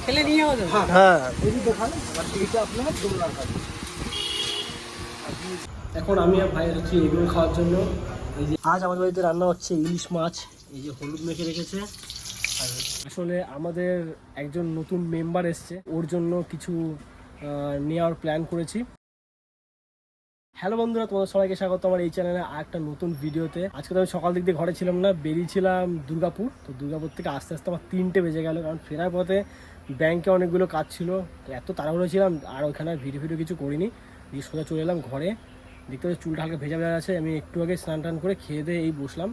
খেলে নিয়ে যাবো। হ্যাঁ এখন আমি আর ভাই হচ্ছে এগুলো খাওয়ার জন্য। এই যে আজ আমাদের বাড়িতে রান্না হচ্ছে ইলিশ মাছ, এই যে হলুদ মেখে রেখেছে। আর আসলে আমাদের একজন নতুন মেম্বার এসছে, ওর জন্য কিছু নেওয়ার প্ল্যান করেছি। হ্যালো বন্ধুরা, তোমাদের সবাইকে স্বাগত আমার এই চ্যানেলে আর একটা নতুন ভিডিওতে। আজকে তো আমি সকাল দিক দিয়ে ঘরে ছিলাম না, বেরিয়েছিলাম দুর্গাপুর। তো দুর্গাপুর থেকে আস্তে আস্তে আমার 3টে বেজে গেল, কারণ ফেরার পথে ব্যাংকে অনেকগুলো কাজ ছিল। তো এত তাড়াহুড়ো ছিলাম আর ওইখানে ভিডিও কিছু করিনি। দিয়ে সোজা চলে এলাম ঘরে। দেখতে পাচ্ছি চুলটা হালকা ভেজা ভেজা আছে। আমি একটু আগে স্নান টান করে খেয়ে দিয়ে এই বসলাম।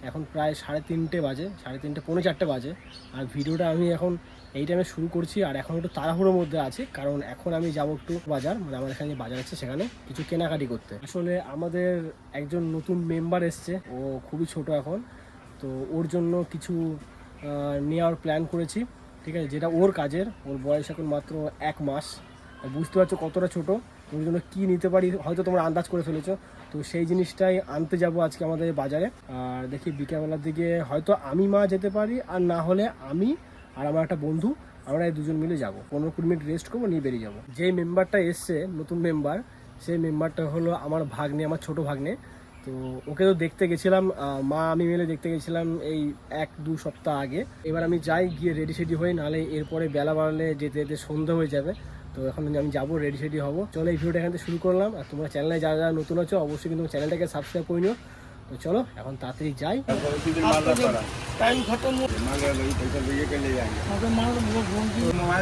এখন প্রায় 3:30 বাজে, 3:30 পৌনে 4টে বাজে। আর ভিডিওটা আমি এখন এই টাইমে শুরু করছি। আর এখন একটু তাড়াহুড়োর মধ্যে আছি, কারণ এখন আমি যাবো একটু বাজার, মানে আমার এখানে যে বাজার আছে সেখানে কিছু কেনাকাটি করতে। আসলে আমাদের একজন নতুন মেম্বার এসছে, ও খুবই ছোট এখন। তো ওর জন্য কিছু নেওয়ার প্ল্যান করেছি, ঠিক আছে, যেটা ওর কাজের। ওর বয়স এখন মাত্র 1 মাস। বুঝতে পারছো কতটা ছোটো। ওর জন্য কী নিতে পারি হয়তো তোমরা আন্দাজ করে ফেলেছো। তো সেই জিনিসটাই আনতে যাব আজকে আমাদের বাজারে। আর দেখি বিকেলবেলার দিকে হয়তো আমি মা যেতে পারি, আর না হলে আমি আর আমার একটা বন্ধু, আমরা এই দুজন মিলে যাবো। 15-20 মিনিট রেস্ট করবো, নিয়ে বেরিয়ে যাবো। যেই মেম্বারটা এসছে নতুন মেম্বার, সেই মেম্বারটা হলো আমার ভাগ্নে, আমার ছোট ভাগ্নে। তো ওকে তো দেখতে গেছিলাম, মা আমি মিলে দেখতে গেছিলাম এই 1-2 সপ্তাহ আগে। এবার আমি যাই, গিয়ে রেডি সেডি হই, নাহলে এরপরে বেলা বাড়লে যেতে যেতে সন্ধ্যা হয়ে যাবে। তো এখন আমি যাবো, রেডি সেডি হবো। চলো এই ভিডিওটা এখান থেকে শুরু করলাম। আর তোমরা চ্যানেলে যারা যারা নতুন আছো অবশ্যই কিন্তু চ্যানেলটাকে সাবস্ক্রাইব করে নিও। তো চলো এখন তাড়াতাড়ি যাই।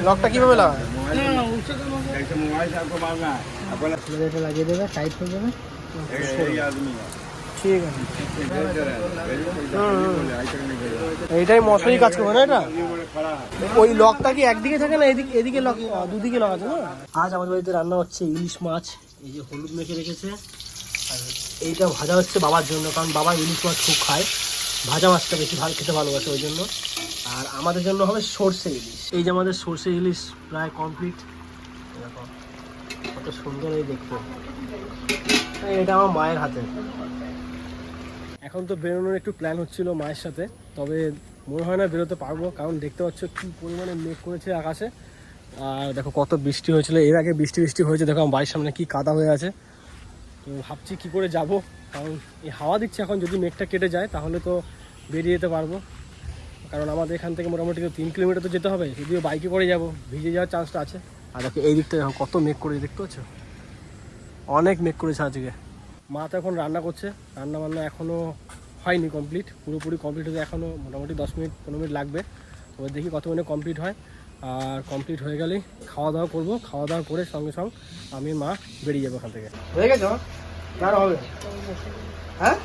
লকটা কিভাবে লাগায়? লাগিয়ে দেবে, টাইট হয়ে যাবে। ঠিক আছে, এইটাই মশারি কাজ করবে না এটা? ওই লকটা কি একদিকে থাকে না এদিকে, এদিকে লক দুদিকে লক আছে না? আজ আমাদের বাড়িতে রান্না হচ্ছে ইলিশ মাছ, এই যে হলুদ মেখে রেখেছে। আর এইটা ভাজা হচ্ছে বাবার জন্য, কারণ বাবা ইলিশ মাছ খুব খায়, ভাজা মাছটা বেশি খেতে ভালোবাসে ওই জন্য। আর আমাদের জন্য হবে সর্ষে ইলিশ। এই যে আমাদের সর্ষে ইলিশ প্রায় কমপ্লিট। দেখো কত সুন্দর এই দেখতে। এটা আমার মায়ের হাতে। এখন তো বেরোনোর একটু প্ল্যান হচ্ছিল মায়ের সাথে, তবে মনে হয় না বেরোতে পারবো, কারণ দেখতে পাচ্ছ কী পরিমাণে মেঘ করেছে আকাশে। আর দেখো কত বৃষ্টি হয়েছিল, এর আগে বৃষ্টি হয়েছে। দেখো আমার বাড়ির সামনে কি কাদা হয়ে আছে। তো ভাবছি কী করে যাব, কারণ এই হাওয়া দিচ্ছে। এখন যদি মেঘটা কেটে যায় তাহলে তো বেরিয়ে যেতে পারবো, কারণ আমাদের এখান থেকে মোটামুটি 3 কিলোমিটার তো যেতে হবে। যদিও বাইকে করে যাব, ভিজে যাওয়ার চান্সটা আছে। আর দেখো এই দিকটা দেখো কত মেঘ করেছে, দেখতে পাচ্ছ অনেক মেঘ করেছে আজকে। মা তো এখন রান্না করছে, রান্না বান্না এখনও হয়নি কমপ্লিট, পুরোপুরি কমপ্লিট হতে এখনও মোটামুটি 10-15 মিনিট লাগবে। তবে দেখি কত মিনিট কমপ্লিট হয়। আর কমপ্লিট হয়ে গেলেই খাওয়া দাওয়া করবো। খাওয়া দাওয়া করে সঙ্গে সঙ্গে আমি মা বেরিয়ে যাবো এখান থেকে। হয়ে গেছে আর হবে? হ্যাঁ,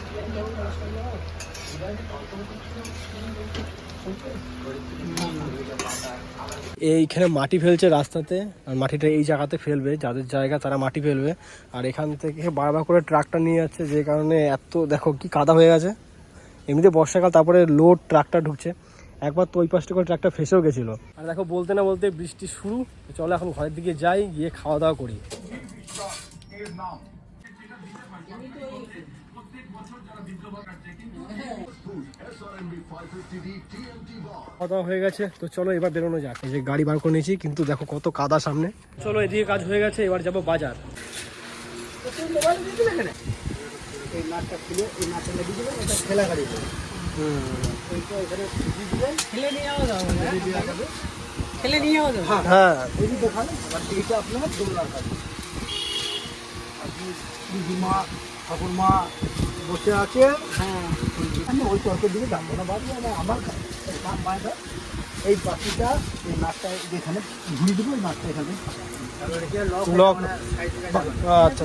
এইখানে মাটি ফেলছে রাস্তাতে, আর মাটিটা এই জায়গাতে ফেলবে, যাদের জায়গা তারা মাটি ফেলবে। আর এখান থেকে বারবার করে ট্রাকটা নিয়ে যাচ্ছে, যে কারণে এত দেখো কি কাদা হয়ে গেছে। এমনিতে বর্ষাকাল, তারপরে লোড ট্রাকটা ঢুকছে। একবার তো ওই পাশটা করে ট্রাকটা ফেসেও গেছিলো। আর দেখো বলতে না বলতে বৃষ্টি শুরু। চলো এখন ঘরের দিকে যাই, গিয়ে খাওয়া দাওয়া করি। খাওয়া দাওয়া হয়ে গেছে, তো চলো এবার বেরোনো যাক। এই যে গাড়ি বার করে নিয়েছি, কিন্তু দেখো কত কাদা সামনে। চলো এদিকে কাজ হয়ে গেছে, এবার যাবো বাজার। এই নাটটা খুলে এই নাটটা লেগে দেবে, এটা ঠেলা গাড়ি দেবে। এখানে খেলে নিয়ে যাবো। খেলে নিয়ে যাবো। হ্যাঁ, এই যে দোকান, এইটা আপনার দোলনার কাজ। আপনি দিদিমা ঠাকুরমা বসে আছে। হ্যাঁ, আমি ওই তর্কের দিকে যাবো না, বাবু আমার মায়েরা এই পাখিটা এই নাটটা যেখানে ঘুরিয়ে দেবো, ওই নাটটা এখানে লক। আচ্ছা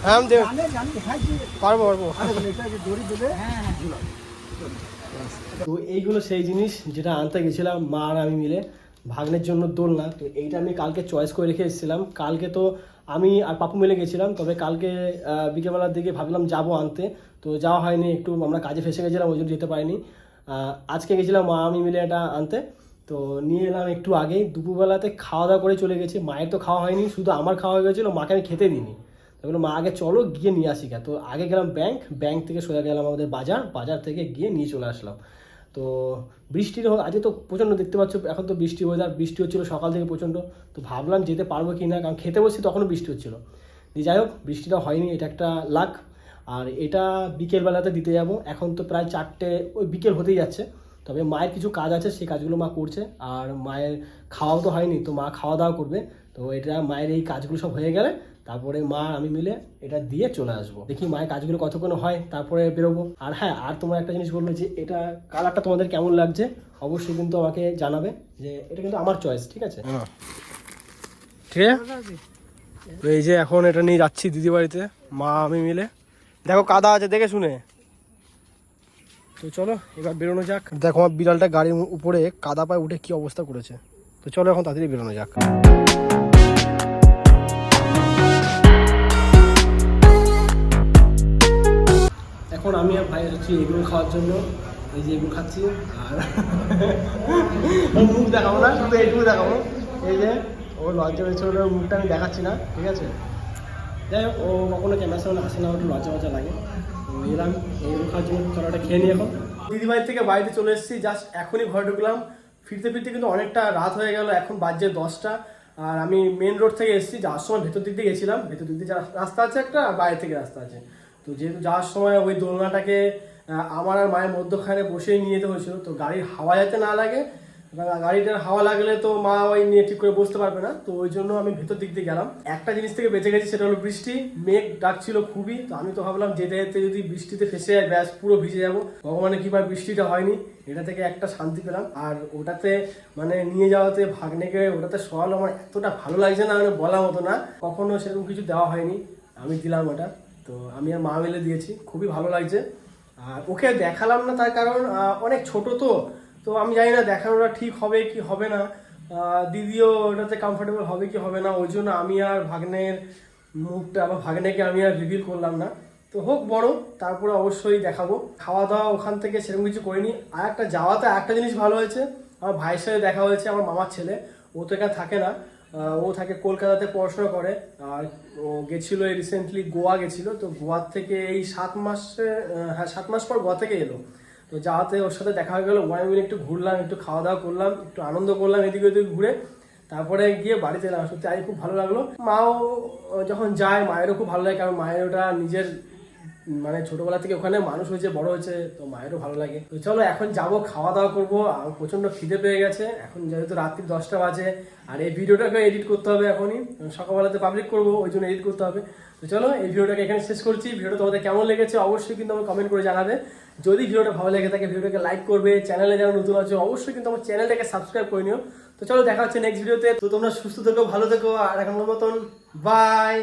হ্যাঁ, আমি পারবো। দড়ি দেবে। তো এইগুলো সেই জিনিস যেটা আনতে গেছিলাম মা আর আমি মিলে ভাগ্নের জন্য দোলনা। তো এইটা আমি কালকে চয়েস করে রেখে এসেছিলাম। কালকে তো আমি আর পাপু মিলে গেছিলাম, তবে কালকে বিকেলবেলার দিকে ভাবলাম যাবো আনতে, তো যাওয়া হয়নি, একটু আমরা কাজে ফেসে গেছিলাম, ওই জন্য যেতে পারিনি। আজকে গেছিলাম মা আমি মিলে এটা আনতে। তো নিয়ে এলাম একটু আগেই, দুপুরবেলাতে খাওয়া দাওয়া করে চলে গেছি। মায়ের তো খাওয়া হয়নি, শুধু আমার খাওয়া হয়ে গেছিলো, মাকে আমি খেতে দিইনি। তারপরে মা আগে চলো গিয়ে নিয়ে আসি। তো আগে গেলাম ব্যাংক থেকে সোজা গেলাম আমাদের বাজার থেকে গিয়ে নিয়ে চলে আসলাম। তো বৃষ্টির আজকে তো প্রচণ্ড দেখতে পাচ্ছ, এখন তো বৃষ্টি ওয়েদার, বৃষ্টি হচ্ছিলো সকাল থেকে প্রচণ্ড। তো ভাবলাম যেতে পারবো কি না, কারণ খেতে বসছি তখনও বৃষ্টি হচ্ছিলো। যাই হোক, বৃষ্টিটা হয়নি, এটা একটা লাক। আর এটা বিকেলবেলাতে দিতে যাব। এখন তো প্রায় 4টে, ওই বিকেল হতেই যাচ্ছে। তবে মায়ের কিছু কাজ আছে, সেই কাজগুলো মা করছে। আর মায়ের খাওয়াও তো হয়নি, তো মা খাওয়া দাওয়া করবে। তো এটা মায়ের এই কাজগুলো সব হয়ে গেলে তারপরে মা আমি মিলে এটা দিয়ে চলে আসবো। দেখি মায়ের কাজগুলো কতক্ষণ হয়, তারপরে বেরোবো। আর হ্যাঁ, আর তোমার একটা জিনিস বলবো যে এটা কালারটা তোমাদের কেমন লাগছে অবশ্যই কিন্তু আমাকে জানাবে, যে এটা কিন্তু আমার চয়েস, ঠিক আছে? ঠিক আছে। তো এই যে এখন এটা নিয়ে যাচ্ছি দিদি বাড়িতে, মা আমি মিলে। দেখো কাদা আছে, দেখে শুনে। তো চলো এবার বেরোনো যাক। দেখো আমার বিড়ালটা গাড়ির উপরে কাদা পায়ে উঠে কি অবস্থা করেছে। তো চলো এখন তাড়াতাড়ি বেরোনো যাক। এখন আমি আর ভাই হচ্ছি এগুলো খাওয়ার জন্য। এই যে এগুলো খাচ্ছি, আর মুখ দেখাবো না, শুধু এইটুকু দেখাবো। এই যে ও লজ্জা পেয়েছে, ওটার মুখটা আমি দেখাচ্ছি না, ঠিক আছে? যাই হোক, ও কখনো ক্যামেরার সামনে আসে না, ওটা লজ্জা লাগে। তো এলাম এইগুলো খাওয়ার জন্য, চলো ওটা খেয়ে নিই এখন। দিদিভাই থেকে বাড়িতে চলে এসেছি, জাস্ট এখনই ঘরে ঢুকলাম। ফিরতে কিন্তু অনেকটা রাত হয়ে গেল, এখন বাজে 10টা। আর আমি মেন রোড থেকে এসেছি, যাওয়ার সময় ভেতর দিক দিয়ে গেছিলাম। ভেতর দিক দিয়ে রাস্তা আছে একটা, আর বাইরে থেকে রাস্তা আছে। তো যেহেতু যাওয়ার সময় ওই দোলনাটাকে আমার আর মায়ের মধ্যখানে বসেই নিয়ে যেতে হয়েছিল, তো গাড়ির হাওয়া যাতে না লাগে, গাড়িটার হাওয়া লাগলে তো মা ওই নিয়ে ঠিক করে বসতে পারবে না। তো ওই জন্য আমি ভেতর দিক দিয়ে গেলাম। একটা জিনিস থেকে বেঁচে গেছি, সেটা হলো বৃষ্টি। মেঘ ডাকছিল খুবই, তো আমি তো ভাবলাম যেতে যেতে যদি বৃষ্টিতে ফেসে যায়, ব্যাস পুরো ভিজে যাবো। ভগবানের কৃপায় বৃষ্টিটা হয়নি, এটা থেকে একটা শান্তি পেলাম। আর ওটাতে মানে নিয়ে যাওয়াতে ভাগ্নেকে ওটাতে শোয়ালো, আমার এতটা ভালো লাগছে না, মানে বলার মতো না। কখনো সেরকম কিছু দেওয়া হয়নি, আমি দিলাম ওটা। তো আমি আর মা মিলে দিয়েছি, খুবই ভালো লাগছে। আর ওকে দেখালাম না, তার কারণ অনেক ছোট, তো আমি জানি না দেখানোটা ঠিক হবে কি হবে না, দিদিও ওটাতে কমফোর্টেবল হবে কি হবে না। ওই জন্য আমি আর ভাগ্নের মুখটা বা ভাগ্নেকে আমি আর রিভিল করলাম না। তো হোক বড়, তারপরে অবশ্যই দেখাবো। খাওয়া দাওয়া ওখান থেকে সেরকম কিছু করিনি। আর একটা যাওয়াতে একটা জিনিস ভালো হয়েছে, আমার ভাইয়ের সাথে দেখা হয়েছে, আমার মামার ছেলে। ও তো এখানে থাকে না, ও থাকে কলকাতাতে পড়াশোনা করে। আর ও গেছিলো রিসেন্টলি গোয়া গেছিলো, তো গোয়ার থেকে এই 7 মাস পর গোয়া থেকে এলো। তো যাওয়াতে ওর সাথে দেখা হয়ে গেলো, ওয়াই মিলে একটু ঘুরলাম, একটু খাওয়া দাওয়া করলাম, একটু আনন্দ করলাম এদিকে ওদিকে ঘুরে। তারপরে গিয়ে বাড়িতে এলাম। সত্যি আজ খুব ভালো লাগলো। মাও যখন যায়, মায়েরও খুব ভালো লাগে, কারণ মায়ের ওটা নিজের মানে ছোটবেলা থেকে ওখানে মানুষ হয়েছে, বড় হয়েছে, তো মায়েরও ভালো লাগে। তো চলো এখন যাবো, খাওয়া দাওয়া করবো। আমার প্রচন্ড খিদে পেয়ে গেছে, এখন যেহেতু রাত্রি 10টা বাজে। আর এই ভিডিওটাকে এডিট করতে হবে এখনই, সকালবেলাতে পাবলিক করবো, ওই জন্য এডিট করতে হবে। তো চলো এই ভিডিওটাকে এখানে শেষ করছি। ভিডিওটা তোমাদের কেমন লেগেছে অবশ্যই কিন্তু আমাকে কমেন্ট করে জানাবে। যদি ভিডিওটা ভালো লেগে থাকে ভিডিওটাকে লাইক করবে, চ্যানেলে যারা নতুন আছে অবশ্যই কিন্তু আমার চ্যানেলটাকে সাবস্ক্রাইব করে নিও। তো চলো দেখা হচ্ছে নেক্সট ভিডিওতে। তো তোমরা সুস্থ থেকো, ভালো থেকো, আর এখনকার মতন বাই।